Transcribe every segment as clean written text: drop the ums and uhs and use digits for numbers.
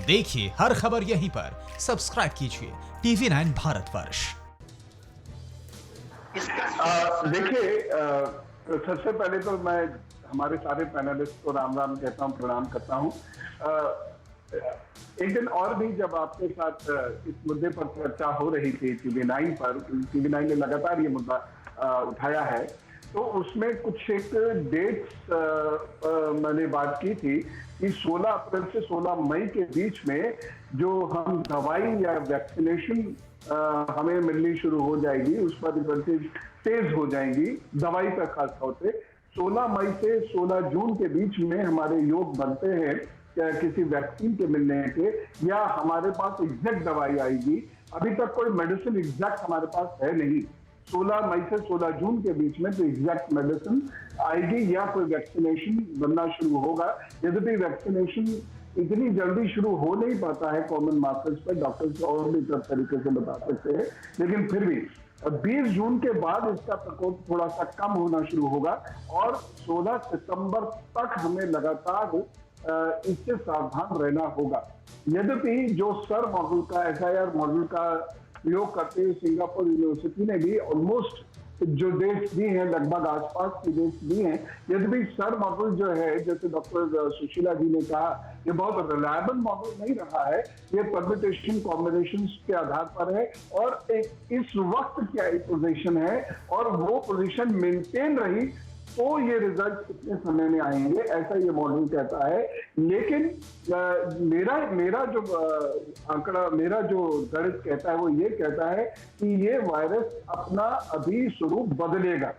देखिए हर खबर यहीं पर। सब्सक्राइब कीजिए TV9 भारतवर्ष। देखिए, सबसे पहले तो मैं हमारे सारे पैनलिस्ट को राम राम कहता हूँ, प्रणाम करता हूँ। एक दिन और भी जब आपके साथ इस मुद्दे पर चर्चा हो रही थी TV9 पर, TV9 ने लगातार ये मुद्दा उठाया है, तो उसमें कुछ एक डेट्स मैंने बात की थी कि 16 अप्रैल से 16 मई के बीच में जो हम दवाई या वैक्सीनेशन हमें मिलनी शुरू हो जाएगी, उस पर रिसर्चेज तेज हो जाएंगी दवाई पर खास तौर से। 16 मई से 16 जून के बीच में हमारे योग बनते हैं किसी वैक्सीन के मिलने के, या हमारे पास एग्जैक्ट दवाई आएगी। अभी तक कोई मेडिसिन एग्जैक्ट हमारे पास है नहीं। 16 मई से 16 जून के बीच में तो एग्जैक्ट मेडिसिन आएगी या कोई वैक्सीनेशन बनना शुरू होगा। यद्यपि वैक्सीनेशन इतनी जल्दी शुरू हो नहीं पाता है कॉमन मार्कर्स पर, डॉक्टर्स और भी सब तरीके से बता सकते हैं, लेकिन फिर भी 20 जून के बाद इसका प्रकोप थोड़ा सा कम होना शुरू होगा और 16 सितंबर तक हमें लगातार इससे सावधान रहना होगा। यद्यपि जो सर मॉडल का SIR मॉडल का प्रयोग करते हुए सिंगापुर यूनिवर्सिटी ने भी ऑलमोस्ट जो डेट्स दी हैं, लगभग आसपास की डेट्स दी हैं, यद्यपि सर मॉडल जो है, जैसे डॉक्टर सुशीला जी ने कहा, ये बहुत रिलायबल मॉडल नहीं रहा है। ये परम्यूटेशन कॉम्बिनेशन के आधार पर है और इस वक्त क्या पोजीशन है और वो पोजीशन मेंटेन रही तो ये रिजल्ट कितने समय में आएंगे, ऐसा ये मॉडल कहता है। लेकिन मेरा जो आंकड़ा, मेरा जो गणित कहता है वो ये कहता है कि ये वायरस अपना अभी स्वरूप बदलेगा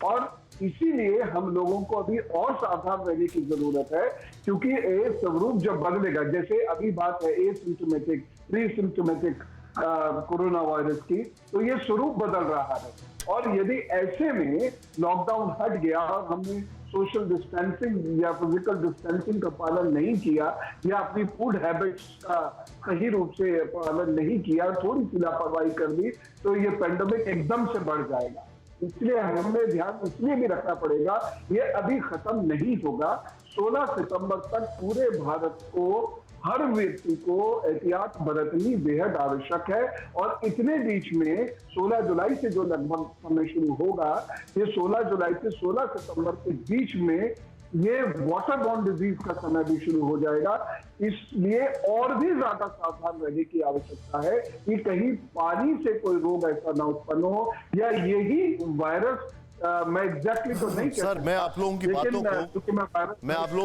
और इसीलिए हम लोगों को अभी और सावधान रहने की जरूरत है, क्योंकि ये स्वरूप जब बदलेगा, जैसे अभी बात है asymptomatic, pre symptomatic corona virus की, तो ये स्वरूप बदल रहा है। और यदि ऐसे में लॉकडाउन हट गया और हमने सोशल डिस्टेंसिंग या फिजिकल डिस्टेंसिंग का पालन नहीं किया या अपनी फूड हैबिट्स का सही रूप से पालन नहीं किया, थोड़ी सी लापरवाही कर दी, तो ये पेंडेमिक एकदम से बढ़ जाएगा। इसलिए हमें ध्यान इसलिए भी रखना पड़ेगा, ये अभी खत्म नहीं होगा। 16 सितंबर तक पूरे भारत को, हर व्यक्ति को एहतियात बरतनी बेहद आवश्यक है। और इतने बीच में 16 जुलाई से जो लगभग समय शुरू होगा, ये 16 जुलाई से 16 सितंबर के बीच में ये वाटरबॉर्न डिजीज का समय भी शुरू हो जाएगा। इसलिए और भी ज्यादा सावधान रहने की आवश्यकता है कि कहीं पानी से कोई रोग ऐसा ना उत्पन्न हो या यही वायरस मैं एग्जैक्टली तो नहीं सर, मैं आप लोगों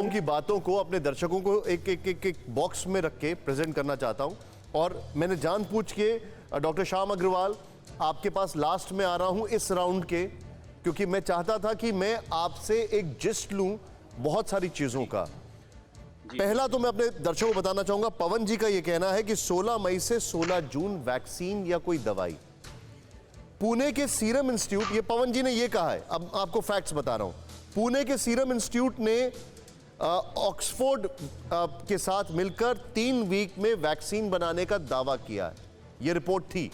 की बातों को अपने दर्शकों को एक बॉक्स में रख के प्रेजेंट करना चाहता हूं। और मैंने जानबूझ के डॉक्टर श्याम अग्रवाल आपके पास लास्ट में आ रहा हूं इस राउंड के, क्योंकि मैं चाहता था कि मैं आपसे एक जिस्ट लूं बहुत सारी चीजों का। पहला तो मैं अपने दर्शकों को बताना चाहूंगा, पवन जी का यह कहना है कि 16 मई से 16 जून वैक्सीन या कोई दवाई। पुणे के सीरम इंस्टीट्यूट, ये पवन जी ने ये कहा है, अब आपको फैक्ट्स बता रहा हूं। पुणे के सीरम इंस्टीट्यूट ने ऑक्सफोर्ड के साथ मिलकर 3 वीक में वैक्सीन बनाने का दावा किया है। ये रिपोर्ट थी,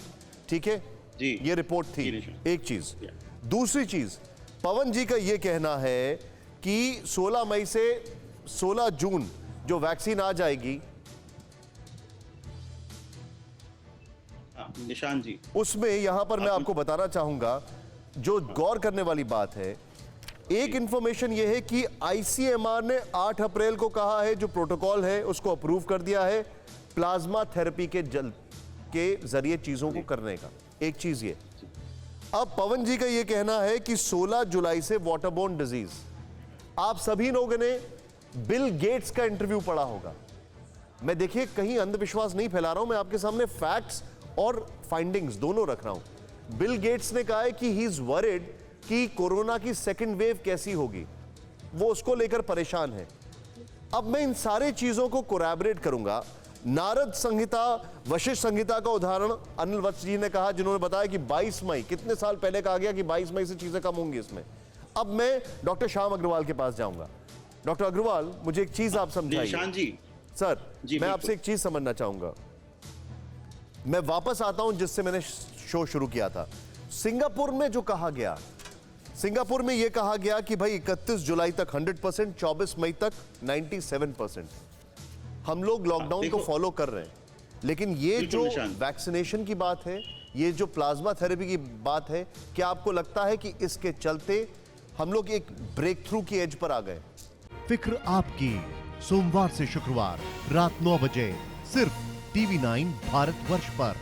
ठीक है जी, ये रिपोर्ट थी। एक चीज, दूसरी चीज, पवन जी का ये कहना है कि 16 मई से 16 जून जो वैक्सीन आ जाएगी, निशान जी, उसमें यहां पर मैं आपको बताना चाहूंगा, जो गौर करने वाली बात है, एक इंफॉर्मेशन यह है कि ICMR ने 8 अप्रैल को कहा है, जो प्रोटोकॉल है उसको अप्रूव कर दिया है प्लाज्मा थेरेपी के जरिए चीजों को करने का। एक चीज ये, अब पवन जी का यह कहना है कि 16 जुलाई से वाटरबोर्न डिजीज। आप सभी लोगों ने बिल गेट्स का इंटरव्यू पढ़ा होगा। मैं देखिए कहीं अंधविश्वास नहीं फैला रहा हूं, मैं आपके सामने फैक्ट्स और फाइंडिंग्स दोनों रख रहा हूं। बिल गेट्स ने कहा है कि ही इज वरिड कि कोरोना की सेकंड वेव कैसी होगी, वो उसको लेकर परेशान है। अब मैं इन सारी चीजों को कोलैबोरेट करूंगा। नारद संहिता, वशिष्ठ संहिता का उदाहरण अनिल वत्स जी ने कहा, जिन्होंने बताया कि 22 मई, कितने साल पहले कहा गया कि 22 मई से चीजें कम होंगी इसमें। अब मैं डॉक्टर श्याम अग्रवाल के पास जाऊंगा। डॉक्टर अग्रवाल, मुझे एक चीज आप समझाइए। जी सर, मैं आपसे एक चीज समझना चाहूंगा। मैं वापस आता हूं जिससे मैंने शो शुरू किया था। सिंगापुर में जो कहा गया, सिंगापुर में यह कहा गया कि भाई 31 जुलाई तक 100%, 24 मई तक 97%। हम लोग लॉकडाउन तो देखो- फॉलो कर रहे हैं, लेकिन ये बिल्कुल जो निशांत। वैक्सीनेशन की बात है, ये जो प्लाज्मा थेरेपी की बात है, क्या आपको लगता है कि इसके चलते हम लोग एक ब्रेक थ्रू की एज पर आ गए? फिक्र आपकी, सोमवार से शुक्रवार रात 9 बजे सिर्फ TV9 भारतवर्ष पर।